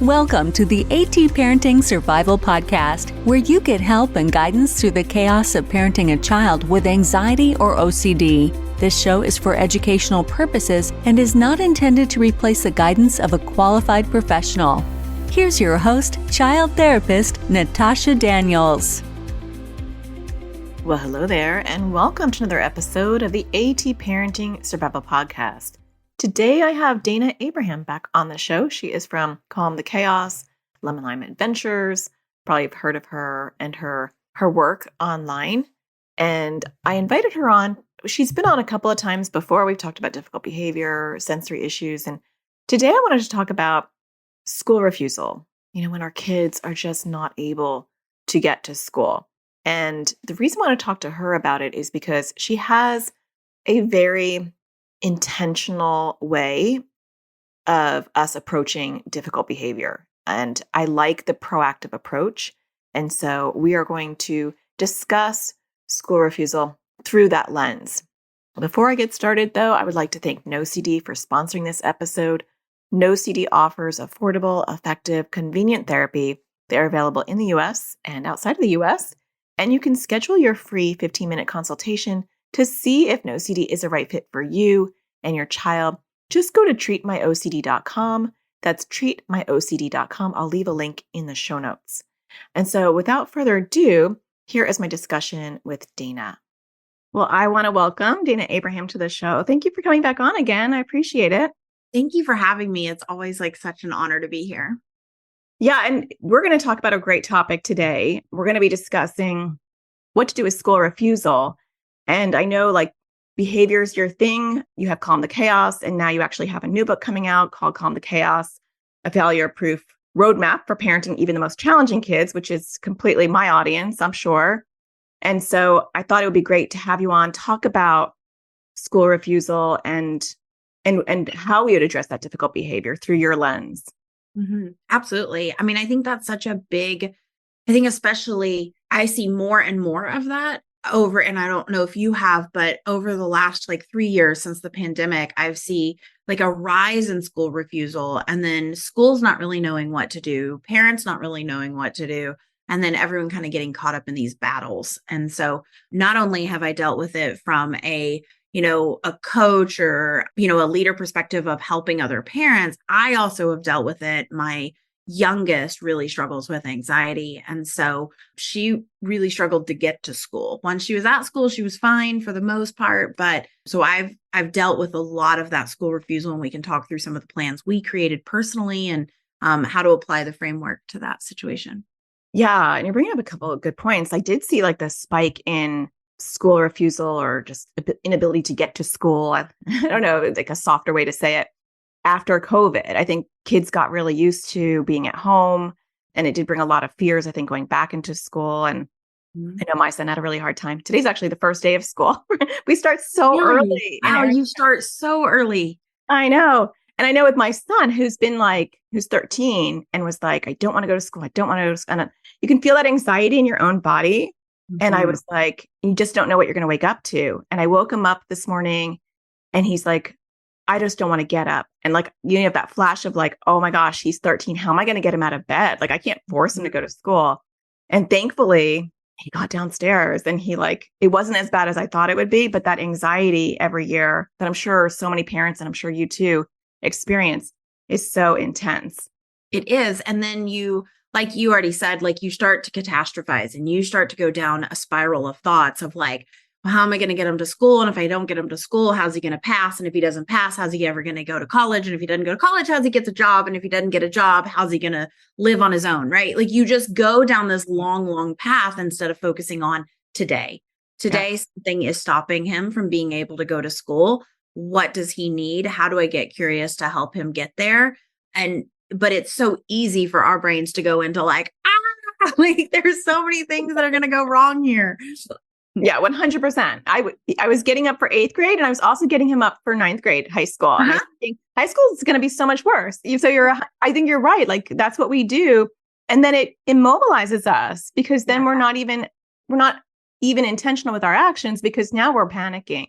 Welcome to the AT Parenting Survival Podcast, where you get help and guidance through the chaos of parenting a child with anxiety or OCD. This show is for educational purposes and is not intended to replace the guidance of a qualified professional. Here's your host, child therapist, Natasha Daniels. Well, hello there, and welcome to another episode of the AT Parenting Survival Podcast. Today, I have Dayna Abraham back on the show. She is from Calm the Chaos, Lemon Lime Adventures. Probably have heard of her and her work online. And I invited her on. She's been on a couple of times before. We've talked about difficult behavior, sensory issues. And today I wanted to talk about school refusal. When our kids are just not able to get to school. And the reason I want to talk to her about it is because she has a very intentional way of us approaching difficult behavior. And I like the proactive approach. And so we are going to discuss school refusal through that lens. Before I get started, though, I would like to thank NoCD for sponsoring this episode. NoCD offers affordable, effective, convenient therapy. They're available in the US and outside of the US. And you can schedule your free 15-minute consultation to see if NoCD is a right fit for you and your child. Just go to treatmyocd.com. That's treatmyocd.com. I'll leave a link in the show notes. And so without further ado, here is my discussion with Dayna. Well, I want to welcome Dayna Abraham to the show. Thank you for coming back on again. I appreciate it. Thank you for having me. It's always such an honor to be here. Yeah, and we're going to talk about a great topic today. We're going to be discussing what to do with school refusal. And I know behavior is your thing. You have Calm the Chaos, and now you actually have a new book coming out called Calm the Chaos, a failure-proof roadmap for parenting even the most challenging kids, which is completely my audience, I'm sure. And so I thought it would be great to have you on, talk about school refusal and how we would address that difficult behavior through your lens. Mm-hmm. Absolutely. I think that's such a especially I see more and more of that and I don't know if you have, but over the last 3 years since the pandemic, I've seen a rise in school refusal, and then schools not really knowing what to do, parents not really knowing what to do, and then everyone kind of getting caught up in these battles. And so not only have I dealt with it from a coach or, a leader perspective of helping other parents, I also have dealt with it. My youngest really struggles with anxiety. And so she really struggled to get to school. Once she was at school, she was fine for the most part. But so I've dealt with a lot of that school refusal, and we can talk through some of the plans we created personally and how to apply the framework to that situation. Yeah. And you're bringing up a couple of good points. I did see the spike in school refusal or just inability to get to school. I don't know, a softer way to say it. After COVID, I think kids got really used to being at home, and it did bring a lot of fears, I think, going back into school. And I know my son had a really hard time. Today's actually the first day of school. We start so early. Wow, you start so early. I know. And I know with my son who's 13 and was I don't want to go to school. I don't want to go to school. And you can feel that anxiety in your own body. Mm-hmm. And I was you just don't know what you're going to wake up to. And I woke him up this morning and he's I just don't want to get up. And you have that flash of oh my gosh, he's 13. How am I going to get him out of bed? I can't force him to go to school. And thankfully he got downstairs and he it wasn't as bad as I thought it would be. But that anxiety every year that I'm sure so many parents, and I'm sure you too, experience is so intense. It is. And then you already said, you start to catastrophize and you start to go down a spiral of thoughts of well, how am I going to get him to school? And if I don't get him to school, how's he going to pass? And if he doesn't pass, how's he ever going to go to college? And if he doesn't go to college, how's he get a job? And if he doesn't get a job, how's he going to live on his own? Right? You just go down this long, long path instead of focusing on today. Today, something is stopping him from being able to go to school. What does he need? How do I get curious to help him get there? But it's so easy for our brains to go into there's so many things that are going to go wrong here. Yeah, 100%. I was getting up for 8th grade, and I was also getting him up for 9th grade high school. Uh-huh. And I think high school is going to be so much worse. So I think you're right. That's what we do. And then it immobilizes us because then we're not even intentional with our actions because now we're panicking.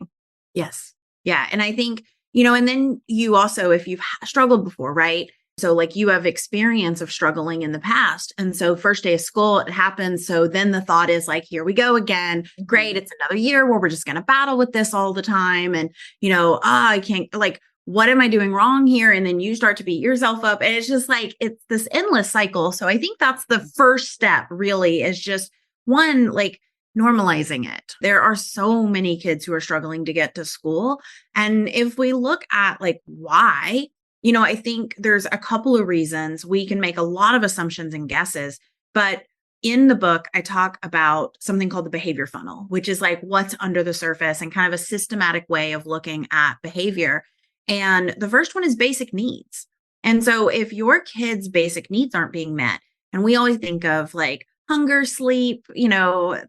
Yes. Yeah. And I think, and then you also, if you've struggled before, right? So like you have experience of struggling in the past. And so first day of school, it happens. So then the thought is like, here we go again. Great. It's another year where we're just going to battle with this all the time. And, I can't, like, what am I doing wrong here? And then you start to beat yourself up. And it's just like, it's this endless cycle. So I think that's the first step really, is just one, like normalizing it. There are so many kids who are struggling to get to school. And if we look at like why, I think there's a couple of reasons. We can make a lot of assumptions and guesses, but in the book, I talk about something called the behavior funnel, which is like what's under the surface and kind of a systematic way of looking at behavior. And the first one is basic needs. And so if your kids' basic needs aren't being met, and we always think of like hunger, sleep,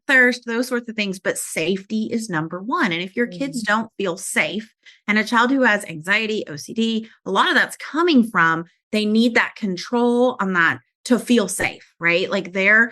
thirst, those sorts of things, but safety is number one. And if your kids don't feel safe, and a child who has anxiety, OCD, a lot of that's coming from, they need that control on that to feel safe, right? Like they're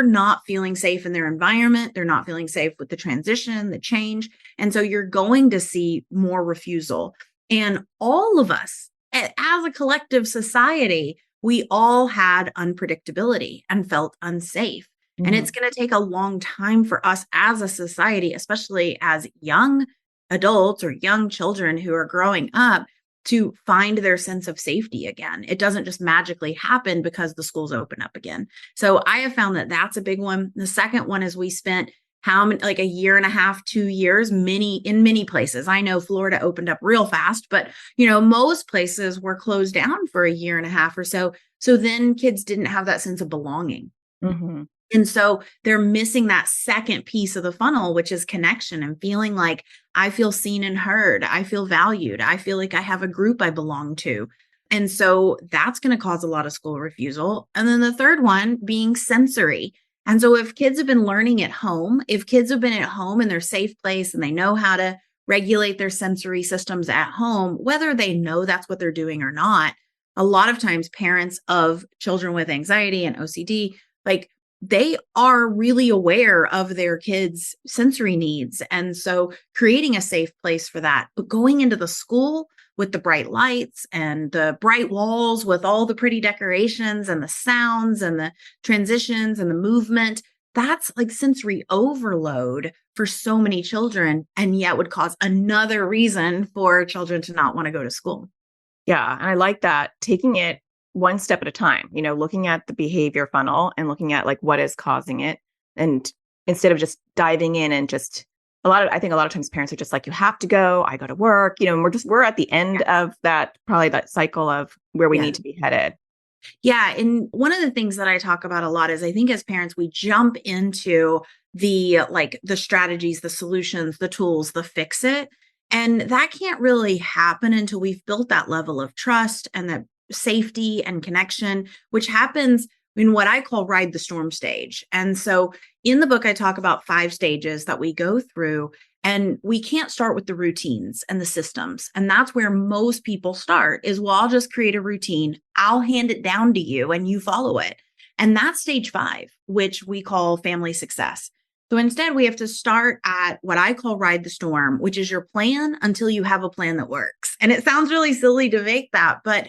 not feeling safe in their environment. They're not feeling safe with the transition, the change. And so you're going to see more refusal. And all of us as a collective society, we all had unpredictability and felt unsafe. And it's going to take a long time for us as a society, especially as young adults or young children who are growing up, to find their sense of safety again. It doesn't just magically happen because the schools open up again. So I have found that that's a big one. The second one is we spent like a year and a half, 2 years, in many places. I know Florida opened up real fast, but most places were closed down for a year and a half or so. So then kids didn't have that sense of belonging. And so they're missing that second piece of the funnel, which is connection and feeling like I feel seen and heard. I feel valued. I feel like I have a group I belong to. And so that's going to cause a lot of school refusal. And then the third one being sensory. And so if kids have been learning at home, if kids have been at home in their safe place and they know how to regulate their sensory systems at home, whether they know that's what they're doing or not, a lot of times parents of children with anxiety and OCD, like they are really aware of their kids' sensory needs. And so creating a safe place for that, but going into the school with the bright lights and the bright walls with all the pretty decorations and the sounds and the transitions and the movement, that's like sensory overload for so many children, and yet would cause another reason for children to not want to go to school. Yeah. And I like that, taking it one step at a time, looking at the behavior funnel and looking at like what is causing it. And instead of just diving in and I think a lot of times parents are just like, you have to go, I go to work, and we're at the end of that cycle of where we need to be headed. Yeah. And one of the things that I talk about a lot is I think as parents, we jump into the strategies, the solutions, the tools, the fix it. And that can't really happen until we've built that level of trust and that safety and connection, which happens in what I call ride the storm stage. And so in the book, I talk about 5 stages that we go through, and we can't start with the routines and the systems. And that's where most people start is, well, I'll just create a routine. I'll hand it down to you and you follow it. And that's stage 5, which we call family success. So instead, we have to start at what I call ride the storm, which is your plan until you have a plan that works. And it sounds really silly to make that, but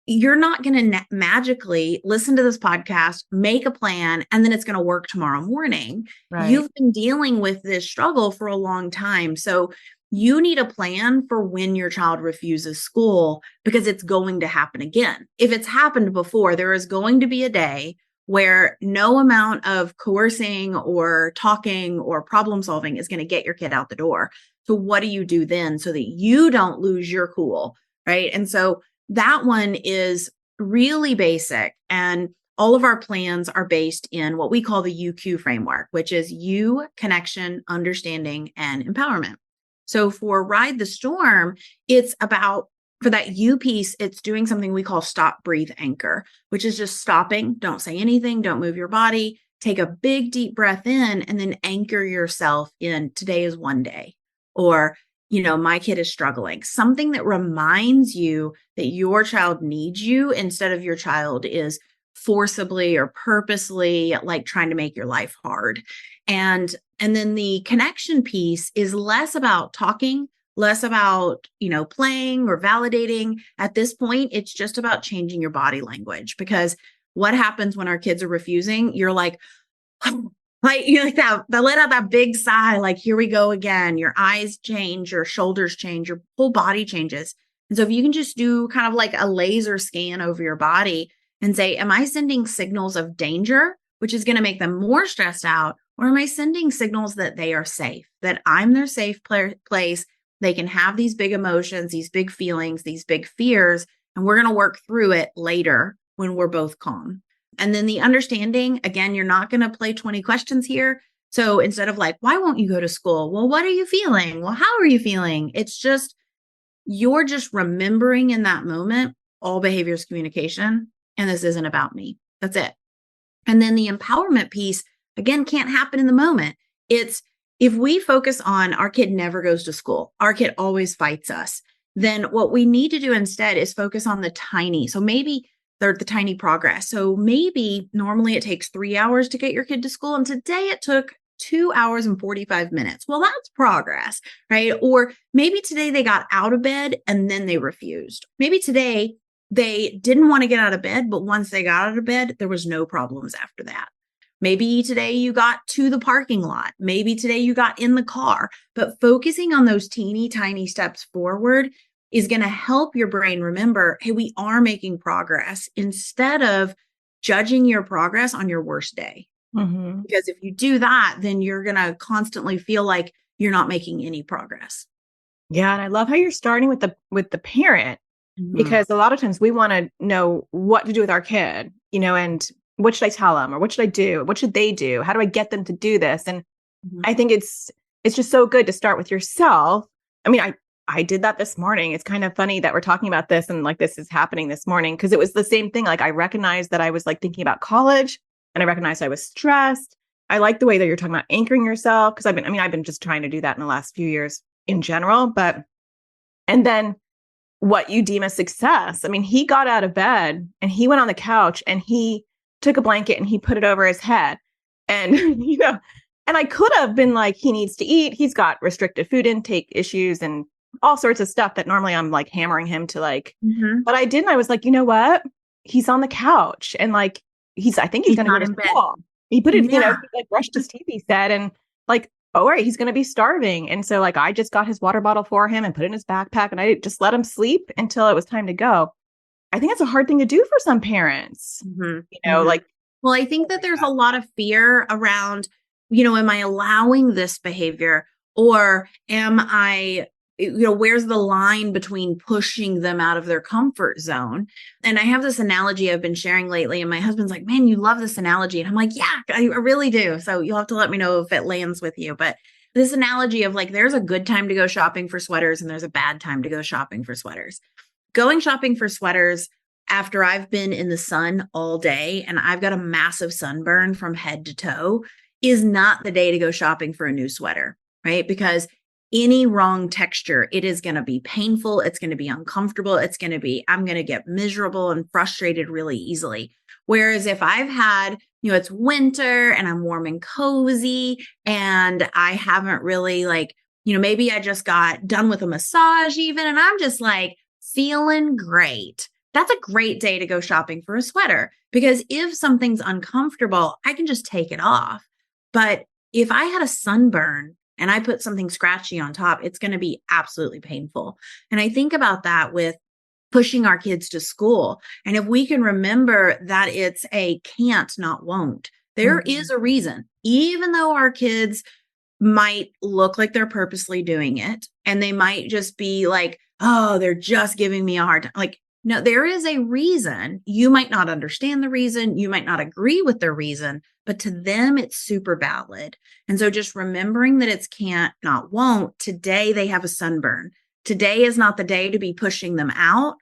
you're not going to magically listen to this podcast, make a plan, and then it's going to work tomorrow morning. Right. You've been dealing with this struggle for a long time. So you need a plan for when your child refuses school, because it's going to happen again. If it's happened before, there is going to be a day where no amount of coercing or talking or problem solving is going to get your kid out the door. So what do you do then so that you don't lose your cool, right? And so that one is really basic. And all of our plans are based in what we call the UQ framework, which is you, connection, understanding, and empowerment. So for Ride the Storm, it's about, for that U piece, it's doing something we call stop, breathe, anchor, which is just stopping. Don't say anything. Don't move your body. Take a big, deep breath in and then anchor yourself in today is one day, or my kid is struggling. Something that reminds you that your child needs you instead of your child is forcibly or purposely like trying to make your life hard. And then the connection piece is less about talking, less about, playing or validating. At this point, it's just about changing your body language, because what happens when our kids are refusing? You're like, like you like that let out that big sigh, like, here we go again. Your eyes change, your shoulders change, your whole body changes. And so if you can just do kind of like a laser scan over your body and say, am I sending signals of danger, which is going to make them more stressed out? Or am I sending signals that they are safe, that I'm their safe place? They can have these big emotions, these big feelings, these big fears, and we're going to work through it later when we're both calm. And then the understanding, again, you're not going to play 20 questions here. So instead of like, why won't you go to school? Well, what are you feeling? Well, how are you feeling? It's just, you're just remembering in that moment, all behavior is communication, and this isn't about me. That's it. And then the empowerment piece, again, can't happen in the moment. It's, if we focus on our kid never goes to school, our kid always fights us, then what we need to do instead is focus on the tiny. So maybe the tiny progress. So maybe normally it takes 3 hours to get your kid to school, and today it took 2 hours and 45 minutes. Well, that's progress, right? Or maybe today they got out of bed and then they refused. Maybe today they didn't want to get out of bed, but once they got out of bed, there was no problems after that. Maybe today you got to the parking lot. Maybe today you got in the car. But focusing on those teeny tiny steps forward is going to help your brain remember, hey, we are making progress, instead of judging your progress on your worst day. Mm-hmm. Because if you do that, then you're going to constantly feel like you're not making any progress. Yeah. And I love how you're starting with the parent, because a lot of times we want to know what to do with our kid, and what should I tell them, or what should I do? What should they do? How do I get them to do this? And I think it's just so good to start with yourself. I mean, I did that this morning. It's kind of funny that we're talking about this and like this is happening this morning, because it was the same thing. Like, I recognized that I was like thinking about college, and I recognized I was stressed. I like the way that you're talking about anchoring yourself, because I've been just trying to do that in the last few years in general. And then what you deem a success. I mean, he got out of bed and he went on the couch and he took a blanket and he put it over his head. And, and I could have been like, he needs to eat. He's got restricted food intake issues and all sorts of stuff that normally I'm like hammering him to like, but I didn't. I was like, you know what? He's on the couch and like, I think he's going to go to school. He put it, he like brushed his teeth, he said, and like, oh, right, he's going to be starving. And so like, I just got his water bottle for him and put it in his backpack, and I just let him sleep until it was time to go. I think that's a hard thing to do for some parents, like. Well, I think that there's a lot of fear around, am I allowing this behavior, or am I, where's the line between pushing them out of their comfort zone? And I have this analogy I've been sharing lately, and my husband's like, man, you love this analogy. And I'm like, yeah, I really do. So you'll have to let me know if it lands with you. But this analogy of like, there's a good time to go shopping for sweaters and there's a bad time to go shopping for sweaters. Going shopping for sweaters after I've been in the sun all day and I've got a massive sunburn from head to toe is not the day to go shopping for a new sweater, right? Because any wrong texture, it is going to be painful. It's going to be uncomfortable. I'm going to get miserable and frustrated really easily. Whereas if I've had, it's winter and I'm warm and cozy and I haven't really like, maybe I just got done with a massage even, and I'm just like feeling great. That's a great day to go shopping for a sweater, because if something's uncomfortable, I can just take it off. But if I had a sunburn and I put something scratchy on top, it's going to be absolutely painful. And I think about that with pushing our kids to school. And if we can remember that it's a can't, not won't, there is a reason, even though our kids might look like they're purposely doing it, and they might just be like, oh, they're just giving me a hard time. Like, no, there is a reason. You might not understand the reason. You might not agree with the reason, but to them, it's super valid. And so just remembering that it's can't, not won't. Today, they have a sunburn. Today is not the day to be pushing them out.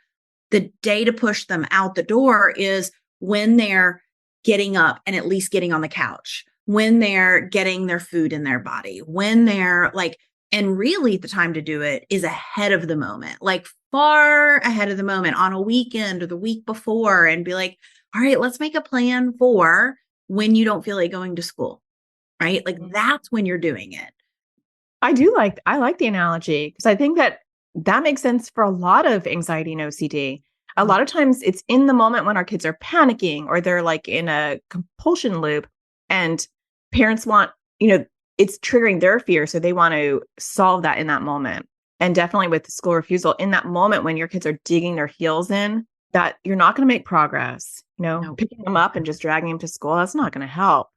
The day to push them out the door is when they're getting up and at least getting on the couch, when they're getting their food in their body, when they're like, and really the time to do it is ahead of the moment, like far ahead of the moment on a weekend or the week before, and be like, all right, let's make a plan for when you don't feel like going to school, right? Like that's when you're doing it. I like the analogy because I think that makes sense for a lot of anxiety and OCD. A lot of times it's in the moment when our kids are panicking or they're like in a compulsion loop and parents want, it's triggering their fear. So they want to solve that in that moment. And definitely with the school refusal, in that moment when your kids are digging their heels in, that you're not going to make progress. No. Picking them up and just dragging them to school, that's not going to help.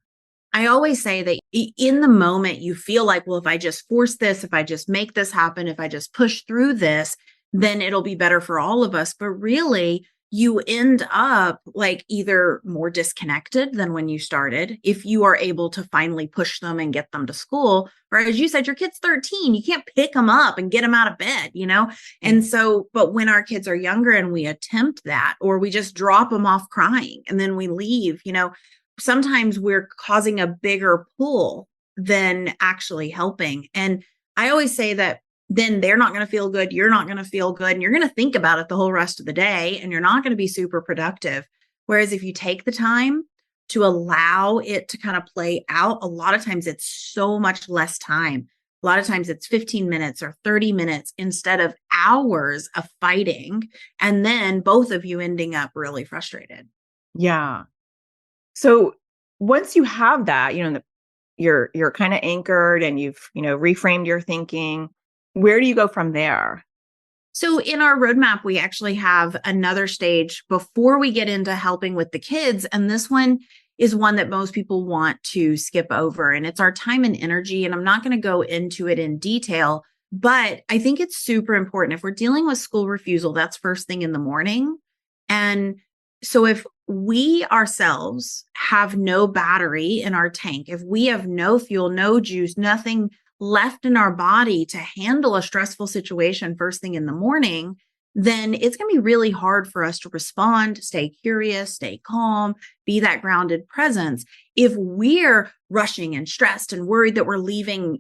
I always say that in the moment you feel like, well, if I just force this, if I just make this happen, if I just push through this, then it'll be better for all of us. But really, you end up like either more disconnected than when you started, if you are able to finally push them and get them to school, or as you said, your kid's 13, you can't pick them up and get them out of bed, And so, but when our kids are younger and we attempt that, or we just drop them off crying and then we leave, sometimes we're causing a bigger pull than actually helping. And I always say that then they're not going to feel good. You're not going to feel good. And you're going to think about it the whole rest of the day. And you're not going to be super productive. Whereas if you take the time to allow it to kind of play out, a lot of times it's so much less time. A lot of times it's 15 minutes or 30 minutes instead of hours of fighting. And then both of you ending up really frustrated. Yeah. So once you have that, you're kind of anchored and you've, reframed your thinking, where do you go from there? So in our roadmap, we actually have another stage before we get into helping with the kids. And this one is one that most people want to skip over. And it's our time and energy. And I'm not going to go into it in detail, but I think it's super important. If we're dealing with school refusal, that's first thing in the morning. And so if we ourselves have no battery in our tank, if we have no fuel, no juice, nothing left in our body to handle a stressful situation first thing in the morning, then it's going to be really hard for us to respond, stay curious, stay calm, be that grounded presence. If we're rushing and stressed and worried that we're leaving,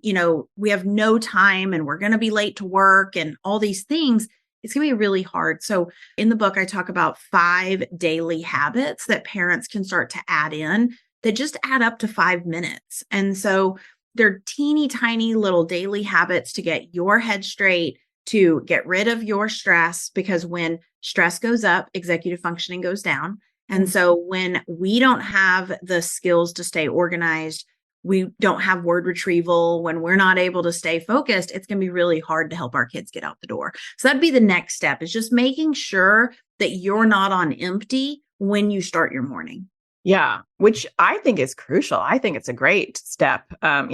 we have no time and we're going to be late to work and all these things, it's going to be really hard. So in the book, I talk about 5 daily habits that parents can start to add in that just add up to 5 minutes. And so they're teeny tiny little daily habits to get your head straight, to get rid of your stress, because when stress goes up, executive functioning goes down. And so when we don't have the skills to stay organized, we don't have word retrieval, when we're not able to stay focused, it's going to be really hard to help our kids get out the door. So that'd be the next step, is just making sure that you're not on empty when you start your morning. Yeah, which I think is crucial. I think it's a great step. I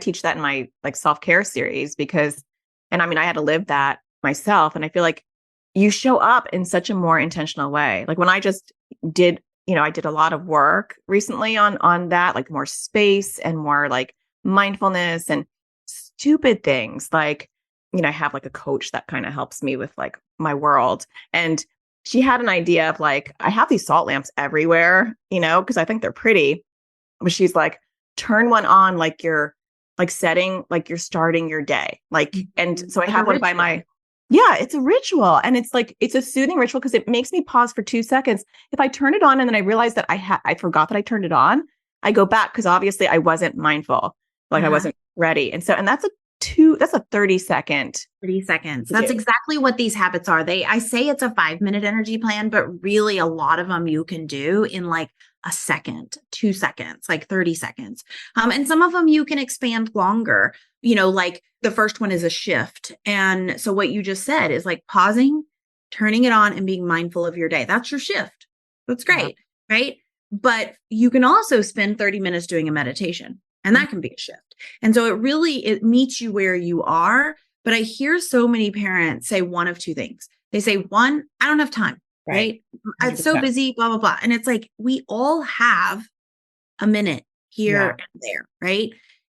teach that in my self-care series because, I had to live that myself. And I feel like you show up in such a more intentional way. Like when I just did, I did a lot of work recently on that, like more space and more like mindfulness and stupid things. Like, I have like a coach that kind of helps me with like my world. And she had an idea of like, I have these salt lamps everywhere, because I think they're pretty. But she's like, turn one on like you're like setting, like you're starting your day. Like, and so I have one by my, it's a ritual. And it's like, it's a soothing ritual because it makes me pause for 2 seconds. If I turn it on and then I realize that I forgot that I turned it on, I go back because obviously I wasn't mindful. Like I wasn't ready. And that's a 30 second. 30 seconds. That's exactly what these habits are. I say it's a 5-minute energy plan, but really a lot of them you can do in like a second, 2 seconds, like 30 seconds. And some of them you can expand longer, like the first one is a shift. And so what you just said is like pausing, turning it on and being mindful of your day. That's your shift. That's great. Yeah. Right. But you can also spend 30 minutes doing a meditation. And that can be a shift. And so it meets you where you are. But I hear so many parents say one of 2 things. They say, 1, I don't have time, right? I'm so busy, blah, blah, blah. And it's like, we all have a minute here and there, right?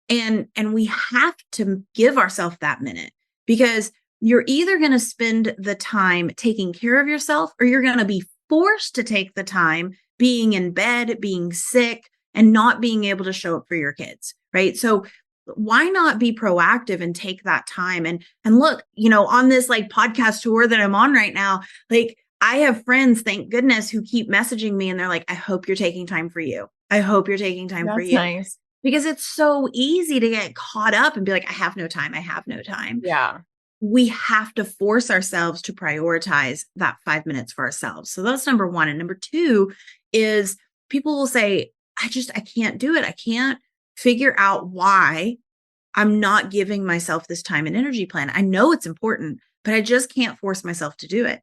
And we have to give ourselves that minute, because you're either going to spend the time taking care of yourself, or you're going to be forced to take the time being in bed, being sick, and not being able to show up for your kids, right? So why not be proactive and take that time? And look, on this like podcast tour that I'm on right now, like I have friends, thank goodness, who keep messaging me and they're like, I hope you're taking time for you. I hope you're taking time for you. Nice. Because it's so easy to get caught up and be like, I have no time. I have no time. Yeah. We have to force ourselves to prioritize that 5 minutes for ourselves. So that's number one. And number two is people will say, I can't do it. I can't figure out why I'm not giving myself this time and energy plan. I know it's important, but I just can't force myself to do it.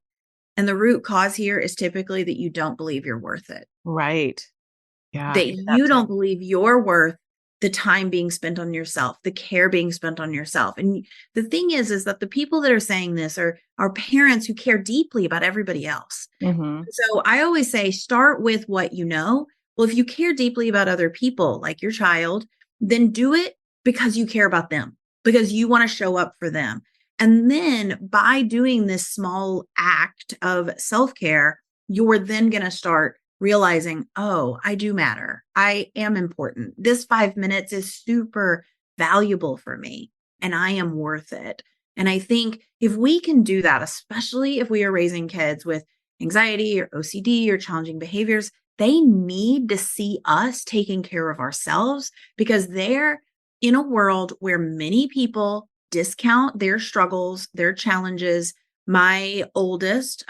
And the root cause here is typically that you don't believe you're worth it. Right. Yeah. I That hear that you too. don't believe you're worth the time being spent on yourself, the care being spent on yourself. And the thing is that the people that are saying this are parents who care deeply about everybody else. Mm-hmm. So I always say, start with what you know. Well, if you care deeply about other people, like your child, then do it because you care about them, because you want to show up for them. And then by doing this small act of self-care, you're then going to start realizing, oh, I do matter. I am important. This 5 minutes is super valuable for me and I am worth it. And I think if we can do that, especially if we are raising kids with anxiety or OCD or challenging behaviors, they need to see us taking care of ourselves because they're in a world where many people discount their struggles, their challenges. My oldest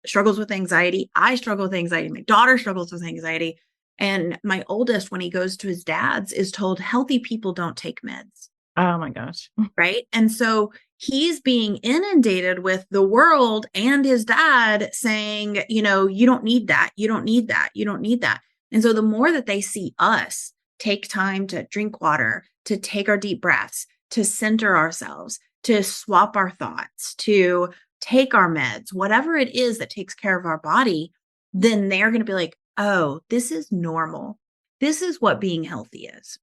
struggles with anxiety. I struggle with anxiety. My daughter struggles with anxiety. And my oldest, when he goes to his dad's, is told healthy people don't take meds. Oh my gosh. Right. And so he's being inundated with the world and his dad saying, you don't need that. You don't need that. You don't need that. And so the more that they see us take time to drink water, to take our deep breaths, to center ourselves, to swap our thoughts, to take our meds, whatever it is that takes care of our body, then they're going to be like, oh, this is normal. This is what being healthy is.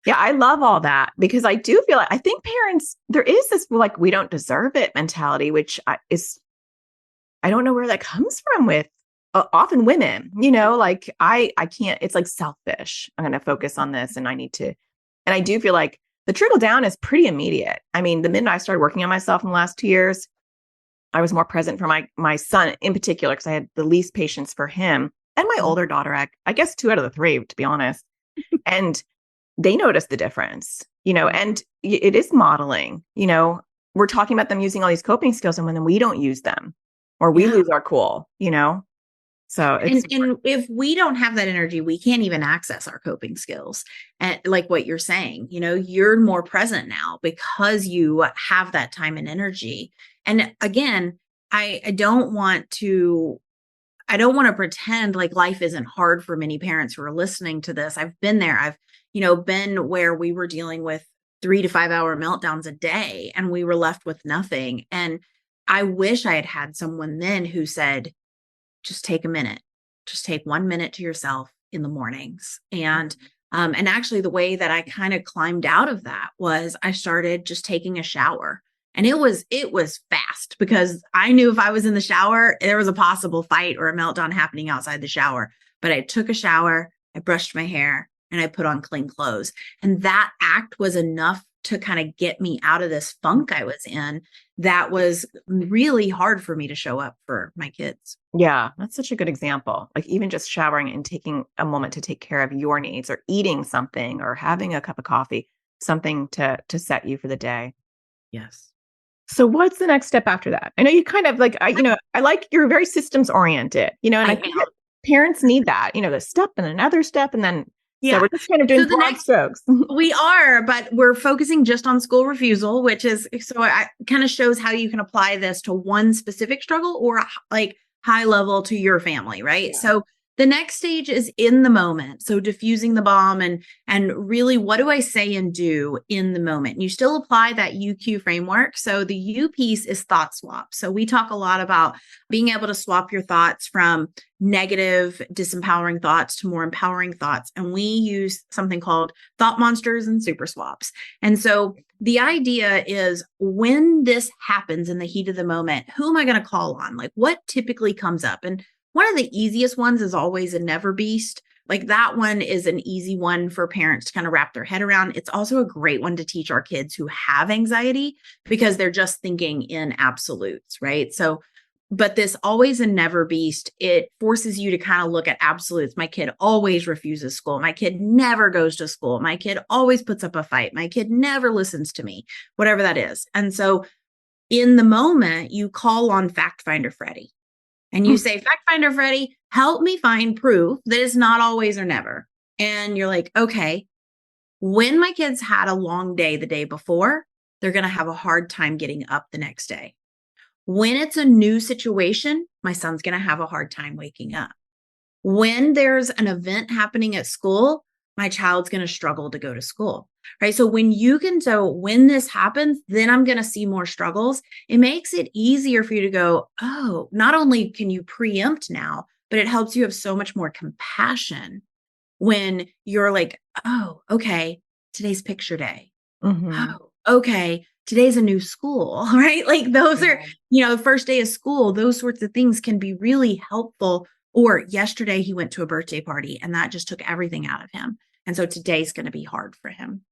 Yeah, I love all that because I do feel like I think parents, there is this like we don't deserve it mentality, which I don't know where that comes from with often women, like I can't, it's like selfish. I'm going to focus on this and I need to, and I do feel like the trickle down is pretty immediate. I mean, the minute I started working on myself in the last 2 years, I was more present for my son in particular because I had the least patience for him and my older daughter, I guess 2 out of the 3, to be honest. And they notice the difference, and it is modeling, we're talking about them using all these coping skills and when we don't use them or we lose our cool, so it's and if we don't have that energy, we can't even access our coping skills. And like what you're saying, you're more present now because you have that time and energy. And again, I don't want to pretend like life isn't hard for many parents who are listening to this. I've been there. I've, been where we were dealing with 3 to 5 hour meltdowns a day and we were left with nothing. And I wish I had had someone then who said, just take a minute, just take 1 minute to yourself in the mornings. And actually the way that I kind of climbed out of that was I started just taking a shower. And it was fast because I knew if I was in the shower, there was a possible fight or a meltdown happening outside the shower. But I took a shower, I brushed my hair, and I put on clean clothes. And that act was enough to kind of get me out of this funk I was in. That was really hard for me to show up for my kids. Yeah, that's such a good example. Like even just showering and taking a moment to take care of your needs or eating something or having a cup of coffee, something to set you for the day. Yes. So what's the next step after that? I know you kind of like, I like you're very systems oriented, and I think that parents need that, the step and another step. And then, so we're just kind of doing broad strokes. We are, but we're focusing just on school refusal, which is, so I kind of shows how you can apply this to one specific struggle or like high level to your family, right? Yeah. So the next stage is in the moment. So diffusing the bomb and really what do I say and do in the moment? And you still apply that UQ framework. So the U piece is thought swap. So we talk a lot about being able to swap your thoughts from negative, disempowering thoughts to more empowering thoughts. And we use something called thought monsters and super swaps. And so the idea is when this happens in the heat of the moment, who am I going to call on? Like what typically comes up? And one of the easiest ones is always a never beast. Like that one is an easy one for parents to kind of wrap their head around. It's also a great one to teach our kids who have anxiety because they're just thinking in absolutes, right? So But this always and never beast, it forces you to kind of look at absolutes. My kid always refuses school. My kid never goes to school. My kid always puts up a fight. My kid never listens to me, whatever that is. And so in the moment, you call on Fact Finder Freddy and you say, Fact Finder Freddy, help me find proof that it's not always or never. And you're like, okay, when my kids had a long day the day before, they're going to have a hard time getting up the next day. When it's a new situation, my son's going to have a hard time waking up. When there's an event happening at school, my child's going to struggle to go to school, right? So when this happens, then I'm going to see more struggles. It makes it easier for you to go, oh, not only can you preempt now, but it helps you have so much more compassion when you're like, oh, okay, today's picture day. Oh, okay, today's a new school, right? Like those are, first day of school, those sorts of things can be really helpful. Or yesterday he went to a birthday party and that just took everything out of him. And so today's going to be hard for him.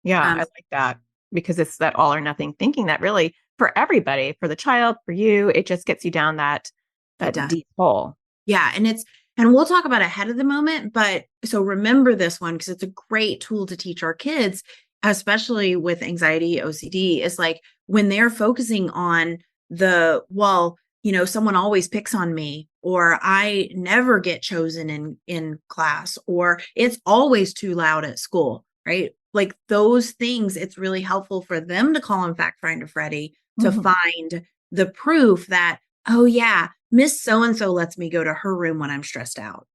Yeah, I like that because it's that all or nothing thinking that really for everybody, for the child, for you, it just gets you down that deep hole. Yeah. And we'll talk about ahead of the moment, but so remember this one because it's a great tool to teach our kids, especially with anxiety, OCD, is like when they're focusing on someone always picks on me, or I never get chosen in class, or it's always too loud at school, right? Like those things, it's really helpful for them to call on Fact Finder Freddy to find the proof that, oh yeah, Miss So-and-so lets me go to her room when I'm stressed out.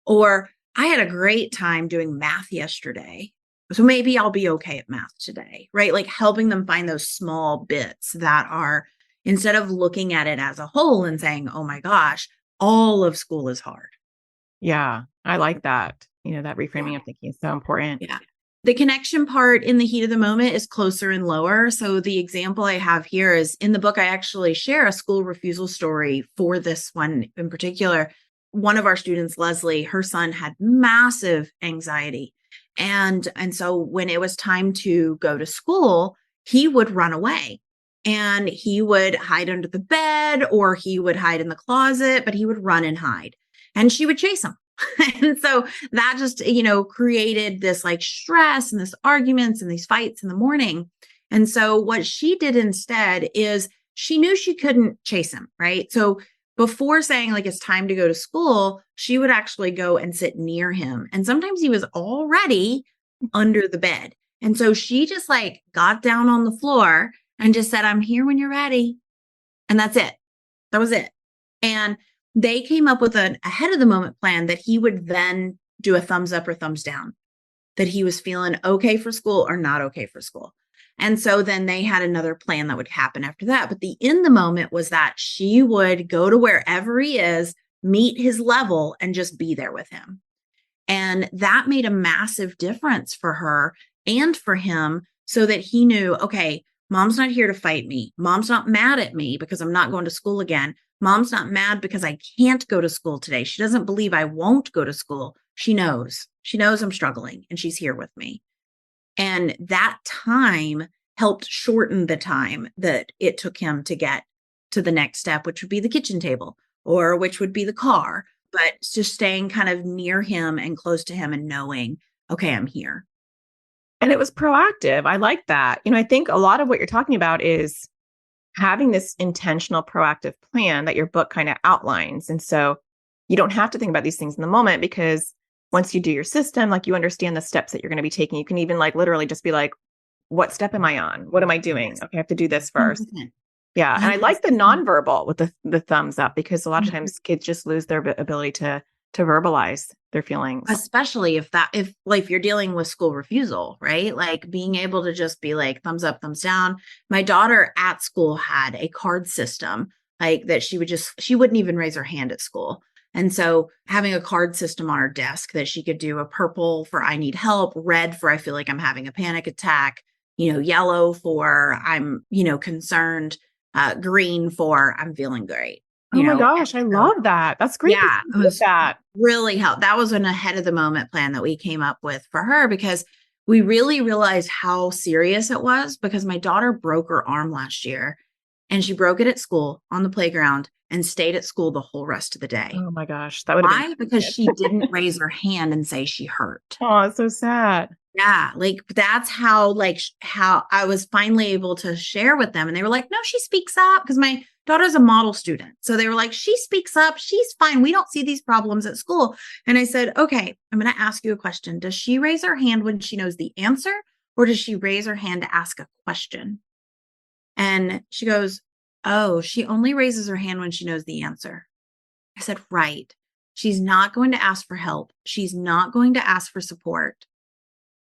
Or I had a great time doing math yesterday, so maybe I'll be okay at math today, right? Like helping them find those small bits that are, instead of looking at it as a whole and saying, oh my gosh, all of school is hard. Yeah, I like that. That reframing of thinking is so important. Yeah. The connection part in the heat of the moment is closer and lower. So the example I have here is in the book, I actually share a school refusal story for this one in particular. One of our students, Leslie, her son had massive anxiety. And so when it was time to go to school, he would run away and he would hide under the bed or he would hide in the closet, but he would run and hide and she would chase him. And so that just, created this like stress and this arguments and these fights in the morning. And so what she did instead is she knew she couldn't chase him, right? So before saying like, it's time to go to school, she would actually go and sit near him. And sometimes he was already under the bed. And so she just like got down on the floor and just said, I'm here when you're ready. And that's it. That was it. And they came up with an ahead of the moment plan that he would then do a thumbs up or thumbs down, that he was feeling okay for school or not okay for school. And so then they had another plan that would happen after that. But the in the moment was that she would go to wherever he is, meet his level and just be there with him. And that made a massive difference for her and for him so that he knew, okay, mom's not here to fight me. Mom's not mad at me because I'm not going to school again. Mom's not mad because I can't go to school today. She doesn't believe I won't go to school. She knows I'm struggling and she's here with me. And that time helped shorten the time that it took him to get to the next step, which would be the kitchen table or which would be the car, but just staying kind of near him and close to him and knowing, okay, I'm here. And it was proactive. I like that. I think a lot of what you're talking about is having this intentional, proactive plan that your book kind of outlines. And so you don't have to think about these things in the moment because once you do your system, like you understand the steps that you're going to be taking, you can even like literally just be like, what step am I on? What am I doing? Okay, I have to do this first. 100%. Yeah. And I like the nonverbal with the thumbs up because a lot of times kids just lose their ability to verbalize their feelings. Especially if you're dealing with school refusal, right? Like being able to just be like thumbs up, thumbs down. My daughter at school had a card system like that she wouldn't even raise her hand at school. And so having a card system on her desk that she could do a purple for I need help, red for I feel like I'm having a panic attack, yellow for I'm, concerned, green for I'm feeling great. Oh my gosh, I love that. That's great. Yeah, it was that really helped. That was an ahead of the moment plan that we came up with for her because we really realized how serious it was because my daughter broke her arm last year and she broke it at school on the playground and stayed at school the whole rest of the day. Oh my gosh. That would have Why? Because she didn't raise her hand and say she hurt. Oh, it's so sad. Yeah, like that's how how I was finally able to share with them. And they were like, no, she speaks up, because my daughter's a model student. So they were like, she speaks up. She's fine. We don't see these problems at school. And I said, okay, I'm going to ask you a question. Does she raise her hand when she knows the answer, or does she raise her hand to ask a question? And she goes, oh, she only raises her hand when she knows the answer. I said, right. She's not going to ask for help. She's not going to ask for support,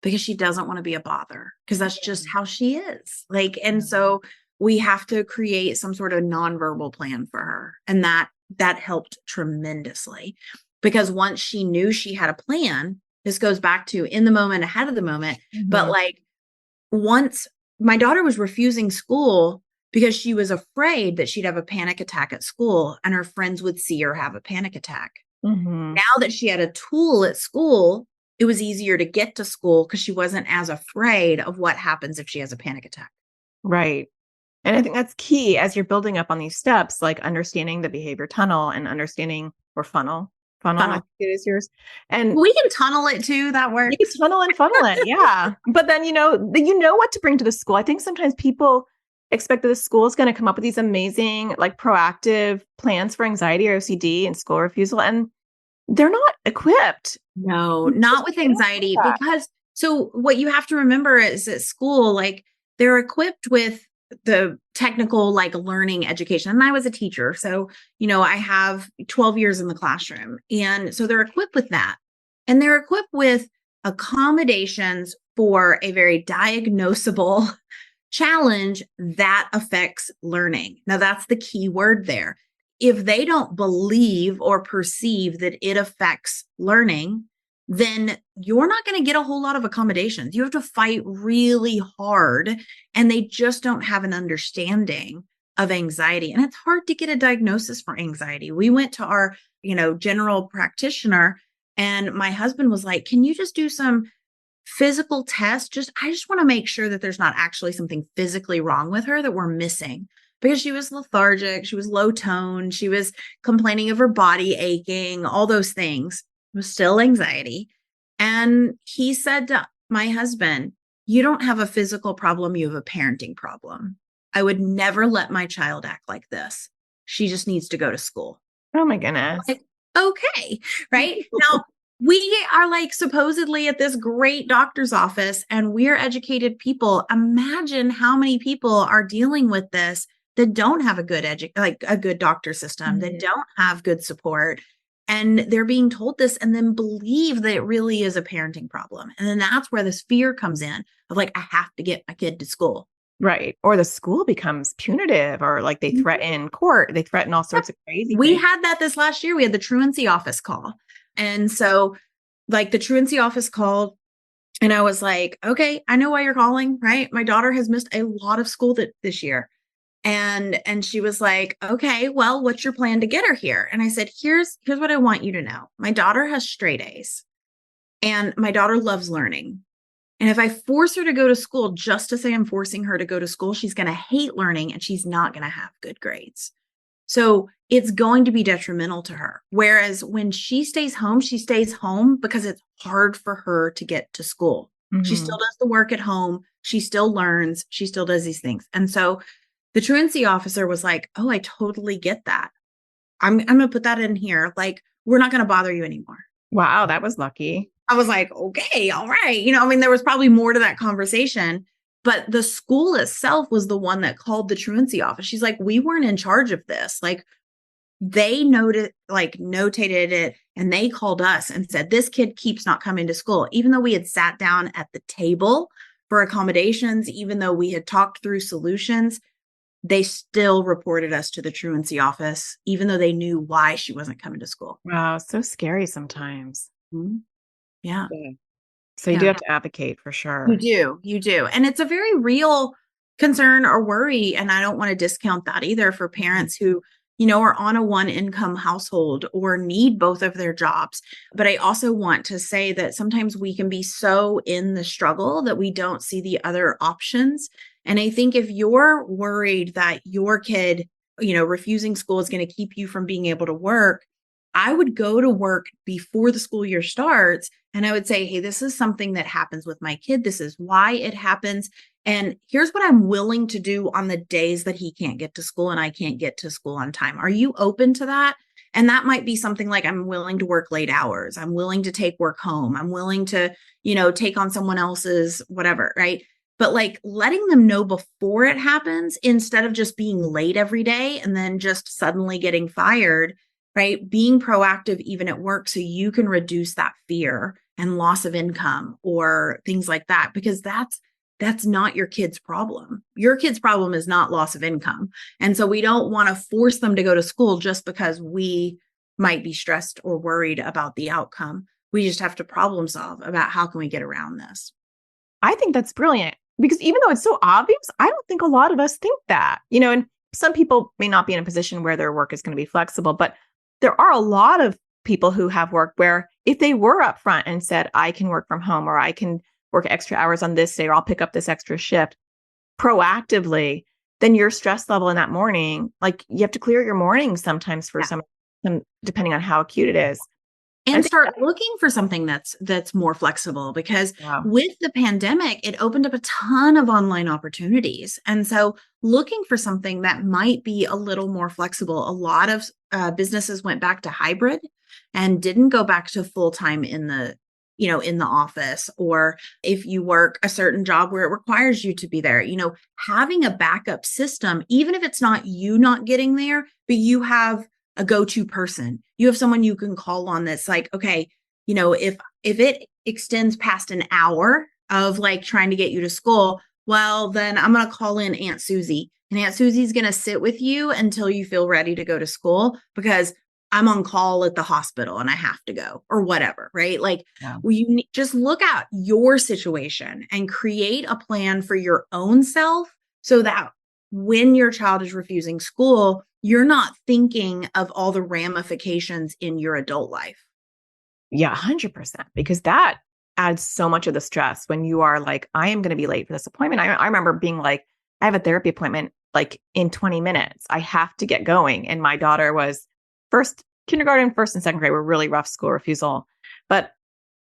because she doesn't want to be a bother, because that's just how she is. Like, and so we have to create some sort of nonverbal plan for her. And that helped tremendously, because once she knew she had a plan, this goes back to in the moment, ahead of the moment. But like, once my daughter was refusing school because she was afraid that she'd have a panic attack at school and her friends would see her have a panic attack. Now that she had a tool at school, it was easier to get to school because she wasn't as afraid of what happens if she has a panic attack. Right. And I think that's key as you're building up on these steps, like understanding the behavior tunnel and understanding, or funnel, I think it is yours. And we can tunnel it too. That works. You can tunnel and funnel it. Yeah. But then, you know what to bring to the school. I think sometimes people expect that the school is going to come up with these amazing, like proactive plans for anxiety or OCD and school refusal. And they're not equipped. No, not with anxiety, because so what you have to remember is at school, like they're equipped with the technical, like learning education. And I was a teacher. So, you know, I have 12 years in the classroom. And so they're equipped with that. And they're equipped with accommodations for a very diagnosable challenge that affects learning. Now, that's the key word there. If they don't believe or perceive that it affects learning, then you're not going to get a whole lot of accommodations. You have to fight really hard, and they just don't have an understanding of anxiety. And it's hard to get a diagnosis for anxiety. We went to our, general practitioner, and my husband was like, can you just do some physical tests? I just want to make sure that there's not actually something physically wrong with her that we're missing. Because she was lethargic, she was low tone, she was complaining of her body aching, all those things. It was still anxiety. And he said to my husband, you don't have a physical problem, you have a parenting problem. I would never let my child act like this. She just needs to go to school. Oh my goodness. Like, okay, right? Now, we are like supposedly at this great doctor's office, and we're educated people. Imagine how many people are dealing with this that don't have a good a good doctor system, that don't have good support, and they're being told this and then believe that it really is a parenting problem. And then that's where this fear comes in of like, I have to get my kid to school. Right. Or the school becomes punitive, or like they threaten court, they threaten all sorts of crazy We things. had that this last year. We had the truancy office call. And so like the truancy office called, and I was like, okay, I know why you're calling, right? My daughter has missed a lot of school this year. And she was like, okay, well, what's your plan to get her here? And I said, here's what I want you to know. My daughter has straight A's, and my daughter loves learning. And if I force her to go to school just to say I'm forcing her to go to school, she's going to hate learning and she's not going to have good grades. So it's going to be detrimental to her. Whereas when she stays home because it's hard for her to get to school. She still does the work at home. She still learns. She still does these things. And so the truancy officer was like, oh, I totally get that. I'm going to put that in here. Like, we're not going to bother you anymore. Wow, that was lucky. I was like, okay, all right. There was probably more to that conversation, but the school itself was the one that called the truancy office. She's like, we weren't in charge of this. Like, they notated it, and they called us and said, this kid keeps not coming to school. Even though we had sat down at the table for accommodations, even though we had talked through solutions, they still reported us to the truancy office, even though they knew why she wasn't coming to school. Wow, so scary sometimes. Yeah. So you do have to advocate for sure. You do. And it's a very real concern or worry. And I don't want to discount that either for parents who, are on a one income household or need both of their jobs. But I also want to say that sometimes we can be so in the struggle that we don't see the other options. And I think if you're worried that your kid, refusing school is going to keep you from being able to work, I would go to work before the school year starts. And I would say, hey, this is something that happens with my kid. This is why it happens. And here's what I'm willing to do on the days that he can't get to school and I can't get to school on time. Are you open to that? And that might be something like, I'm willing to work late hours. I'm willing to take work home. I'm willing to, take on someone else's whatever, right? But like letting them know before it happens instead of just being late every day and then just suddenly getting fired, right? Being proactive even at work so you can reduce that fear and loss of income or things like that, because that's not your kid's problem. Your kid's problem is not loss of income. And so we don't want to force them to go to school just because we might be stressed or worried about the outcome. We just have to problem solve about how can we get around this. I think that's brilliant because even though it's so obvious, I don't think a lot of us think that, and some people may not be in a position where their work is going to be flexible, but there are a lot of people who have work where if they were upfront and said, I can work from home or I can work extra hours on this day or I'll pick up this extra shift proactively, then your stress level in that morning, like you have to clear your morning sometimes for some, depending on how acute it is. And start looking for something that's more flexible because with the pandemic, it opened up a ton of online opportunities. And so looking for something that might be a little more flexible. A lot of businesses went back to hybrid and didn't go back to full-time in the office, or if you work a certain job where it requires you to be there, having a backup system, even if it's not you not getting there, but you have a go-to person. You have someone you can call on that's like, okay, if it extends past an hour of like trying to get you to school, well, then I'm going to call in Aunt Susie, and Aunt Susie's going to sit with you until you feel ready to go to school because I'm on call at the hospital and I have to go or whatever, right? Like just look at your situation and create a plan for your own self so that when your child is refusing school, you're not thinking of all the ramifications in your adult life. Yeah, 100%. Because that adds so much of the stress when you are like, I am going to be late for this appointment. I remember being like, I have a therapy appointment like in 20 minutes. I have to get going. And my daughter was kindergarten, first and second grade were really rough school refusal. But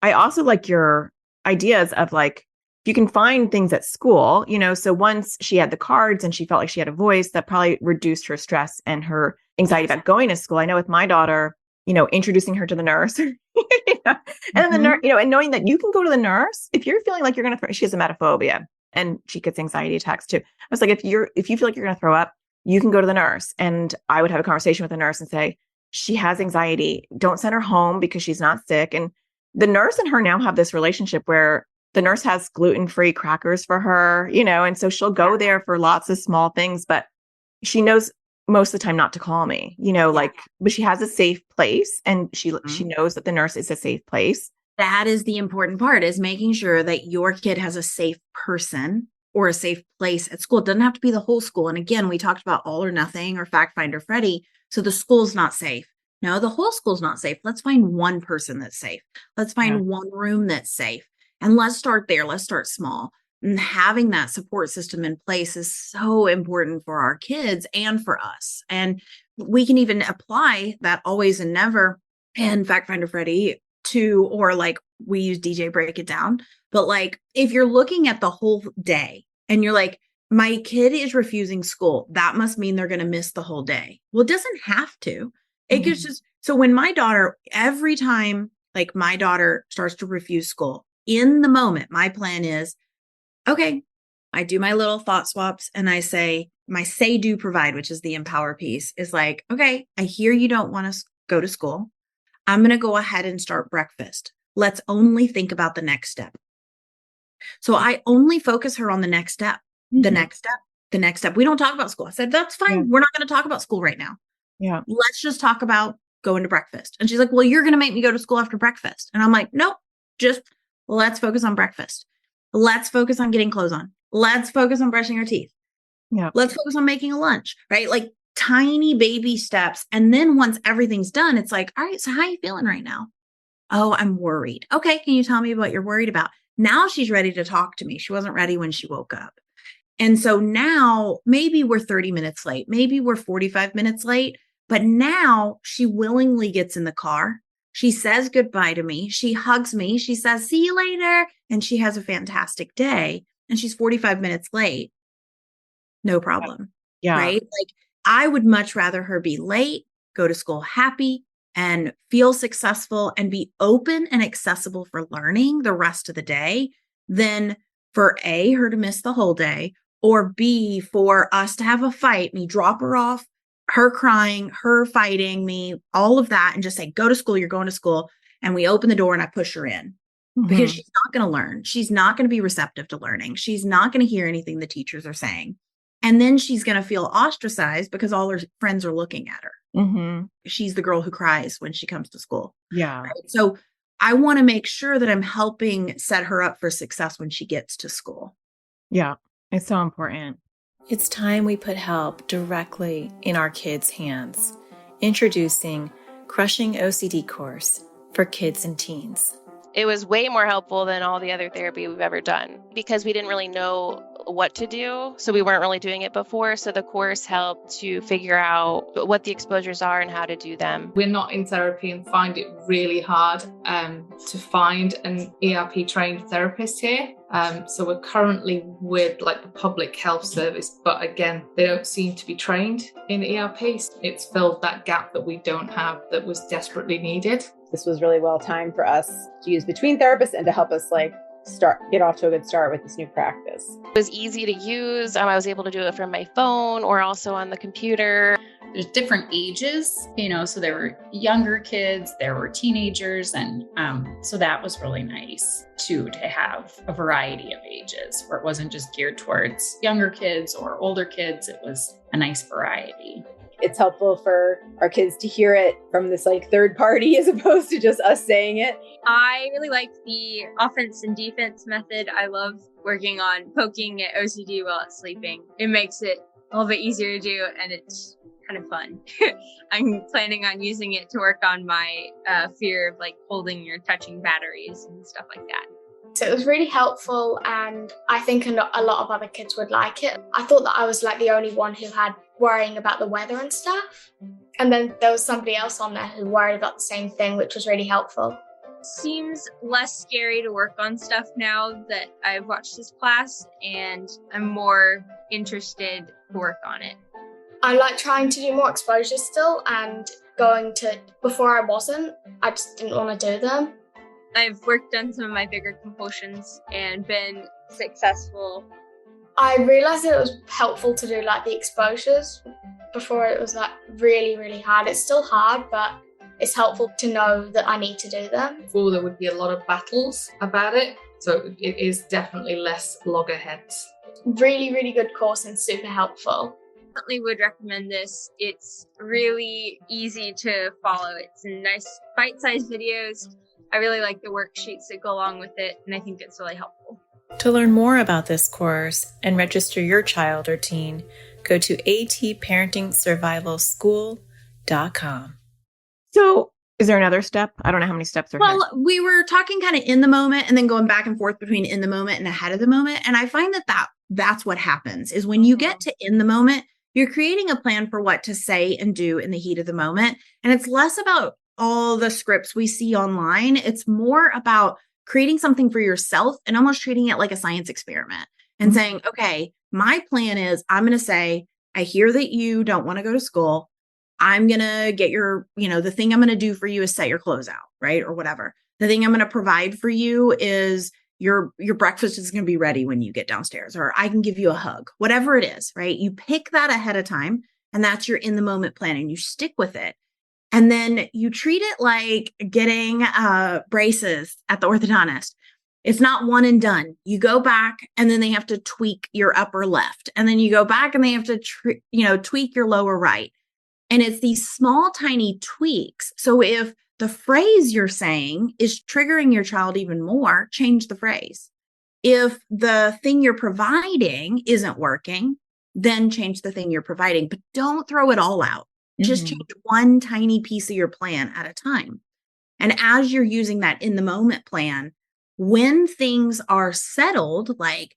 I also like your ideas of like, you can find things at school, so once she had the cards and she felt like she had a voice, that probably reduced her stress and her anxiety about going to school. I know with my daughter, introducing her to the nurse and then the nurse, and knowing that you can go to the nurse if you're feeling like you're going to, she has emetophobia and she gets anxiety attacks too. I was like, if you feel like you're going to throw up, you can go to the nurse. And I would have a conversation with the nurse and say, she has anxiety. Don't send her home because she's not sick. And the nurse and her now have this relationship where the nurse has gluten-free crackers for her, and so she'll go there for lots of small things, but she knows most of the time not to call me, but she has a safe place and she knows that the nurse is a safe place. That is the important part, is making sure that your kid has a safe person or a safe place at school. It doesn't have to be the whole school. And again, we talked about all or nothing or Fact Finder Freddy. So the school's not safe. No, the whole school's not safe. Let's find one person that's safe. Let's find one room that's safe. And let's start there. Let's start small. And having that support system in place is so important for our kids and for us. And we can even apply that always and never and Fact Finder Freddy to, or like we use DJ Break It Down. But like, if you're looking at the whole day and you're like, my kid is refusing school, that must mean they're going to miss the whole day. Well, it doesn't have to. It gets just, so when my daughter, every time like my daughter starts to refuse school, in the moment, my plan is, okay, I do my little thought swaps and I say, my say, do, provide, which is the empower piece, is like, okay, I hear you don't want to go to school. I'm going to go ahead and start breakfast. Let's only think about the next step. So I only focus her on the next step, the next step, the next step. We don't talk about school. I said, that's fine. Yeah. We're not going to talk about school right now. Yeah. Let's just talk about going to breakfast. And she's like, well, you're going to make me go to school after breakfast. And I'm like, nope, just let's focus on breakfast. Let's focus on getting clothes on. Let's focus on brushing our teeth. Yeah. Let's focus on making a lunch, right? Like tiny baby steps. And then once everything's done, it's like, all right, so how are you feeling right now? Oh, I'm worried. Okay. Can you tell me what you're worried about? Now she's ready to talk to me. She wasn't ready when she woke up. And so now maybe we're 30 minutes late, maybe we're 45 minutes late, but now she willingly gets in the car. She says goodbye to me. She hugs me. She says, see you later. And she has a fantastic day. And she's 45 minutes late. No problem. Yeah. Right? Like, I would much rather her be late, go to school happy, and feel successful and be open and accessible for learning the rest of the day than for A, her to miss the whole day, or B, for us to have a fight, me drop her off, her crying, her fighting me, all of that, and just say, go to school, you're going to school. And we open the door and I push her in because she's not going to learn. She's not going to be receptive to learning. She's not going to hear anything the teachers are saying. And then she's going to feel ostracized because all her friends are looking at her. She's the girl who cries when she comes to school. Yeah. Right? So I want to make sure that I'm helping set her up for success when she gets to school. Yeah. It's so important. It's time we put help directly in our kids' hands. Introducing Crushing OCD course for kids and teens. It was way more helpful than all the other therapy we've ever done because we didn't really know what to do. So we weren't really doing it before. So the course helped to figure out what the exposures are and how to do them. We're not in therapy and find it really hard to find an ERP trained therapist here. So we're currently with like the public health service, but again, they don't seem to be trained in ERP. It's filled that gap that we don't have that was desperately needed. This was really well timed for us to use between therapists and to help us get off to a good start with this new practice. It was easy to use. I was able to do it from my phone or also on the computer. There's different ages, so there were younger kids, there were teenagers. And so that was really nice too, to have a variety of ages where it wasn't just geared towards younger kids or older kids. It was a nice variety. It's helpful for our kids to hear it from this third party as opposed to just us saying it. I really like the offense and defense method. I love working on poking at OCD while it's sleeping. It makes it a little bit easier to do and it's kind of fun. I'm planning on using it to work on my fear of holding or touching batteries and stuff like that. So it was really helpful and I think a lot of other kids would like it. I thought that I was the only one who had worrying about the weather and stuff. And then there was somebody else on there who worried about the same thing, which was really helpful. Seems less scary to work on stuff now that I've watched this class and I'm more interested to work on it. I like trying to do more exposures still and before I wasn't, I just didn't want to do them. I've worked on some of my bigger compulsions and been successful. I realized that it was helpful to do the exposures. Before it was really, really hard. It's still hard, but it's helpful to know that I need to do them. Before there would be a lot of battles about it. So it is definitely less loggerheads. Really, really good course and super helpful. Definitely would recommend this. It's really easy to follow. It's nice bite-sized videos. I really like the worksheets that go along with it, and I think it's really helpful. To learn more about this course and register your child or teen, go to atparentingsurvivalschool.com. So is there another step? I don't know how many steps are Well, we were talking kind of in the moment and then going back and forth between in the moment and ahead of the moment. And I find that's what happens is when you get to in the moment, you're creating a plan for what to say and do in the heat of the moment. And it's less about all the scripts we see online. It's more about creating something for yourself and almost treating it like a science experiment and saying, okay, my plan is I'm going to say, I hear that you don't want to go to school. I'm going to get the thing I'm going to do for you is set your clothes out, right? Or whatever. The thing I'm going to provide for you is your breakfast is going to be ready when you get downstairs, or I can give you a hug, whatever it is, right? You pick that ahead of time and that's your in the moment plan and you stick with it. And then you treat it like getting braces at the orthodontist. It's not one and done. You go back and then they have to tweak your upper left. And then you go back and they have to, tweak your lower right. And it's these small, tiny tweaks. So if the phrase you're saying is triggering your child even more, change the phrase. If the thing you're providing isn't working, then change the thing you're providing. But don't throw it all out. Just change one tiny piece of your plan at a time. And as you're using that in the moment plan, when things are settled, like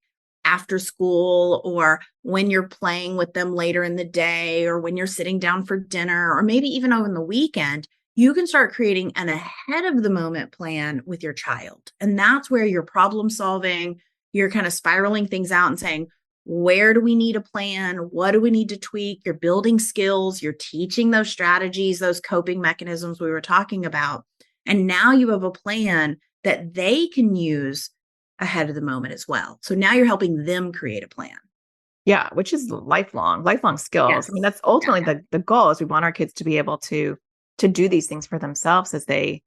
after school, or when you're playing with them later in the day, or when you're sitting down for dinner, or maybe even over the weekend, you can start creating an ahead of the moment plan with your child. And that's where you're problem solving, you're kind of spiraling things out and saying, where do we need a plan? What do we need to tweak? You're building skills, you're teaching those strategies, those coping mechanisms we were talking about. And now you have a plan that they can use ahead of the moment as well. So now you're helping them create a plan. Yeah, which is lifelong skills. Yes. I mean, that's ultimately the goal is we want our kids to be able to do these things for themselves as they,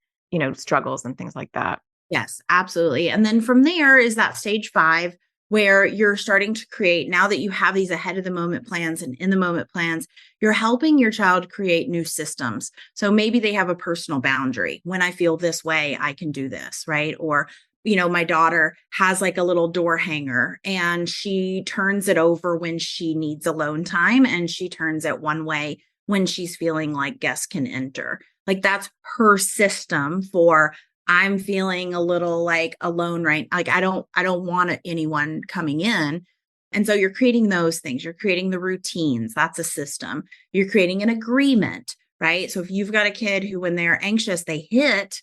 struggles and things like that. Yes, absolutely. And then from there is that stage 5 where you're starting to create, now that you have these ahead of the moment plans and in the moment plans, you're helping your child create new systems. So maybe they have a personal boundary. When I feel this way, I can do this, right? Or, my daughter has like a little door hanger and she turns it over when she needs alone time, and she turns it one way when she's feeling like guests can enter. Like that's her system for, I'm feeling a little like alone, right? Like I don't want anyone coming in. And so you're creating those things. You're creating the routines. That's a system. You're creating an agreement, right? So if you've got a kid who, when they're anxious, they hit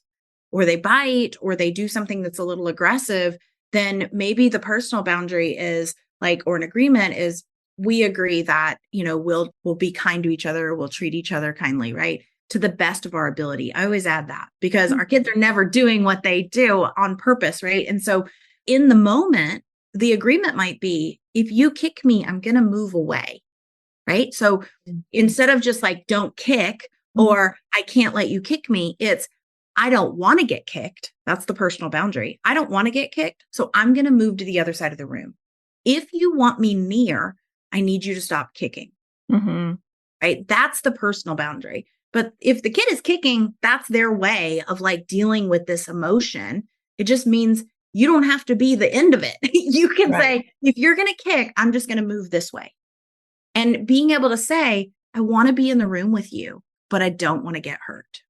or they bite or they do something that's a little aggressive, then maybe the personal boundary is like, or an agreement is, we agree that, we'll be kind to each other. We'll treat each other kindly, right? To the best of our ability. I always add that because our kids are never doing what they do on purpose, right? And so in the moment, the agreement might be, if you kick me, I'm going to move away, right? So instead of just like, don't kick, or I can't let you kick me, it's, I don't want to get kicked. That's the personal boundary. I don't want to get kicked. So I'm going to move to the other side of the room. If you want me near, I need you to stop kicking, right? That's the personal boundary. But if the kid is kicking, that's their way of like dealing with this emotion. It just means you don't have to be the end of it. You can say, if you're going to kick, I'm just going to move this way. And being able to say, I want to be in the room with you, but I don't want to get hurt.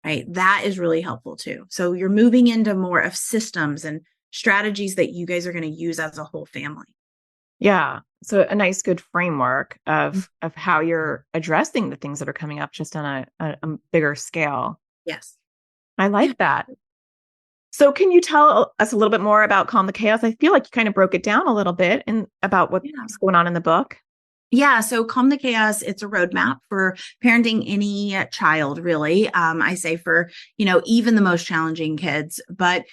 Right? That is really helpful too. So you're moving into more of systems and strategies that you guys are going to use as a whole family. Yeah. So a nice, good framework of how you're addressing the things that are coming up just on a bigger scale. Yes. I like that. So can you tell us a little bit more about Calm the Chaos? I feel like you kind of broke it down a little bit and about what's going on in the book. Yeah. So Calm the Chaos, it's a roadmap for parenting any child, really. I say for, even the most challenging kids, but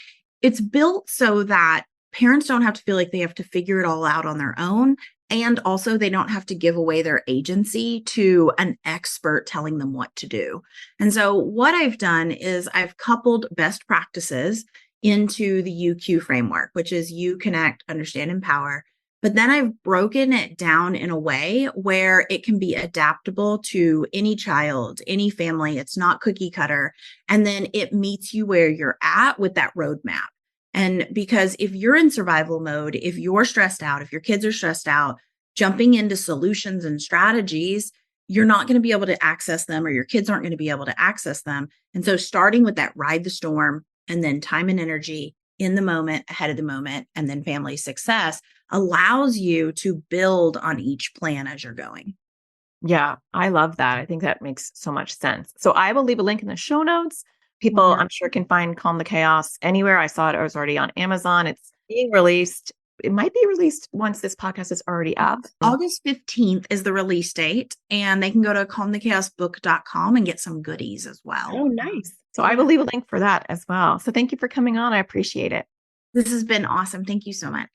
it's built so that parents don't have to feel like they have to figure it all out on their own. And also they don't have to give away their agency to an expert telling them what to do. And so what I've done is I've coupled best practices into the UQ framework, which is you, connect, understand, empower. But then I've broken it down in a way where it can be adaptable to any child, any family. It's not cookie cutter. And then it meets you where you're at with that roadmap. And because if you're in survival mode, if you're stressed out, if your kids are stressed out, jumping into solutions and strategies, you're not going to be able to access them, or your kids aren't going to be able to access them. And so starting with that ride the storm, and then time and energy in the moment, ahead of the moment, and then family success allows you to build on each plan as you're going. Yeah, I love that. I think that makes so much sense. So I will leave a link in the show notes. People, I'm sure, can find Calm the Chaos anywhere. I saw it. It was already on Amazon. It's being released. It might be released once this podcast is already up. August 15th is the release date, and they can go to calmthechaosbook.com and get some goodies as well. Oh, nice. So I will leave a link for that as well. So thank you for coming on. I appreciate it. This has been awesome. Thank you so much.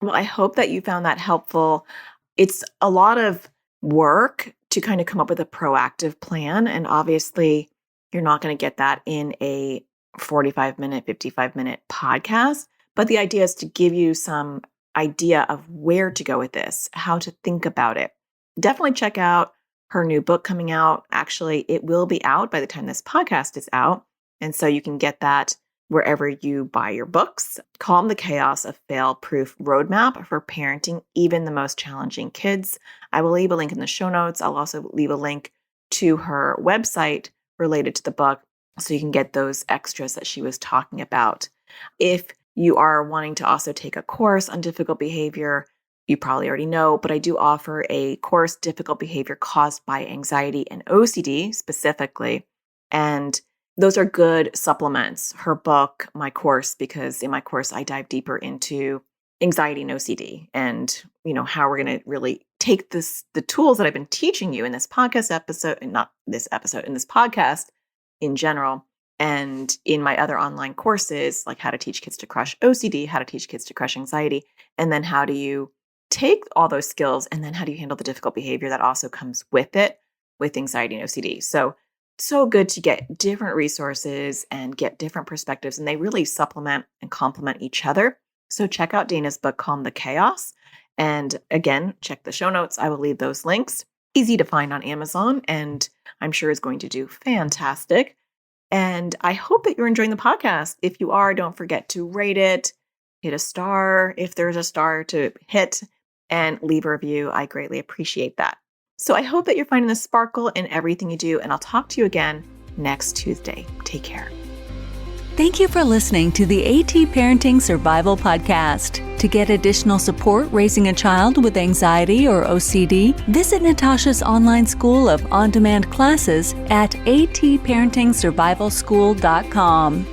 Well, I hope that you found that helpful. It's a lot of work to kind of come up with a proactive plan. And obviously, you're not going to get that in a 45-minute, 55-minute podcast. But the idea is to give you some idea of where to go with this, how to think about it. Definitely check out her new book coming out. Actually, it will be out by the time this podcast is out. And so you can get that wherever you buy your books. Calm the Chaos, a fail-proof roadmap for parenting even the most challenging kids. I will leave a link in the show notes. I'll also leave a link to her website related to the book so you can get those extras that she was talking about. If you are wanting to also take a course on difficult behavior, you probably already know, but I do offer a course, Difficult Behavior Caused by Anxiety and OCD specifically. And those are good supplements, her book, my course, because in my course, I dive deeper into anxiety and OCD and, how we're going to really take the tools that I've been teaching you in this podcast episode, and not this episode, in this podcast in general, and in my other online courses, like how to teach kids to crush OCD, how to teach kids to crush anxiety, and then how do you take all those skills and then how do you handle the difficult behavior that also comes with it, with anxiety and OCD. So good to get different resources and get different perspectives, and they really supplement and complement each other. So check out Dayna's book, Calm the Chaos. And again, check the show notes. I will leave those links. Easy to find on Amazon, and I'm sure is going to do fantastic. And I hope that you're enjoying the podcast. If you are, don't forget to rate it, hit a star if there's a star to hit, and leave a review. I greatly appreciate that. So I hope that you're finding the sparkle in everything you do, and I'll talk to you again next Tuesday. Take care. Thank you for listening to the AT Parenting Survival Podcast. To get additional support raising a child with anxiety or OCD, visit Natasha's online school of on-demand classes at atparentingsurvivalschool.com.